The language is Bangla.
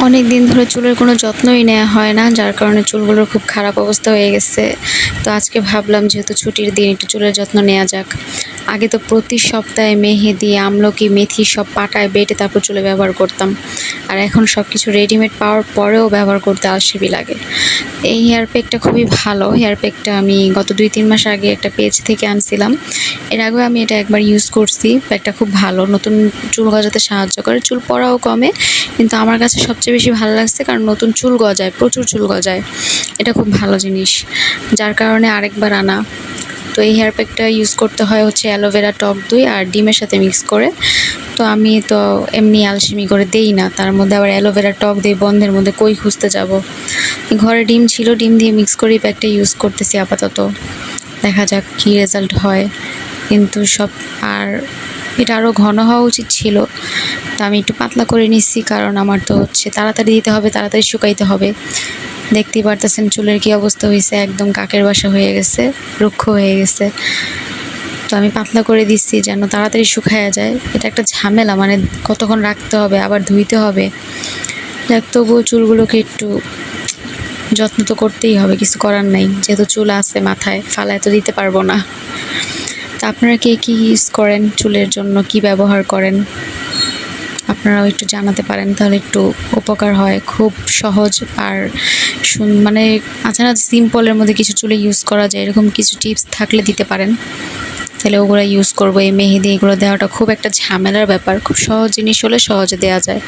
অনেক দিন ধরে চুলের কোনো যত্নই নেওয়া হয় না, যার কারণে চুলগুলোর খুব খারাপ অবস্থা হয়ে গেছে। তো আজকে ভাবলাম যেহেতু ছুটির দিন একটু চুলের যত্ন নেওয়া যাক। আগে তো প্রতি সপ্তাহে মেহেদি, আমলকি, মেথি সব পাটায় বেটে তারপর চুলে ব্যবহার করতাম। আর এখন সব কিছু রেডিমেড পাওয়ার পরেও ব্যবহার করতে আলসেমি লাগে। এই হেয়ার প্যাকটা খুবই ভালো। হেয়ার প্যাকটা আমি গত ২-৩ মাস আগে একটা পেজ থেকে আনছিলাম। এর আগেও আমি এটা একবার ইউজ করছি। প্যাকটা খুব ভালো, নতুন চুল গজাতে সাহায্য করে, চুল পড়াও কমে। কিন্তু আমার কাছে সবচেয়ে বেশি ভালো লাগছে কারণ নতুন চুল গজায়, প্রচুর চুল গজায়। এটা খুব ভালো জিনিস, যার কারণে আরেকবার আনা। তো এই হেয়ার প্যাকটা ইউজ করতে হয় হচ্ছে অ্যালোভেরা, টক দই আর ডিমের সাথে মিক্স করে। তো আমি তো এমনি আলসেমি করে দেই না, তার মধ্যে আবার অ্যালোভেরা, টক দই বন্ধের মধ্যে কই খুঁজতে যাব। ঘরে ডিম ছিল, ডিম দিয়ে মিক্স করে এই প্যাকটা ইউজ করতেছি আপাতত। দেখা যাক কী রেজাল্ট হয়। কিন্তু আর এটা আরও ঘন হওয়া উচিত ছিল। তো আমি একটু পাতলা করে নিচ্ছি, কারণ আমার তো হচ্ছে তাড়াতাড়ি দিতে হবে, তাড়াতাড়ি শুকাইতে হবে। দেখতেই পারতেছেন চুলের কী অবস্থা হয়েছে, একদম কাকের বাসা হয়ে গেছে, রুক্ষ হয়ে গেছে। তো আমি পাতলা করে দিচ্ছি যেন তাড়াতাড়ি শুকায়া যায়। এটা একটা ঝামেলা, মানে কতক্ষণ রাখতে হবে, আবার ধুইতে হবে। যাক, তবুও চুলগুলোকে একটু যত্ন তো করতেই হবে, কিছু করার নাই। যেহেতু চুল আছে মাথায়, ফালায় তো দিতে পারবো না। তা আপনারা কে কী ইউজ করেন চুলের জন্য, কি ব্যবহার করেন, আপনারাও একটু জানাতে পারেন, তাহলে একটু উপকার হয়। খুব সহজ আর মানে আছে না সিম্পলের মধ্যে কিছু চুলে ইউজ করা যায়, এরকম কিছু টিপস থাকলে দিতে পারেন, তাহলে ওগুলো ইউজ করবো। এই মেহেদি এগুলো দেওয়াটা খুব একটা ঝামেলার ব্যাপার, খুব সহজ জিনিস হলে সহজে দেওয়া যায়।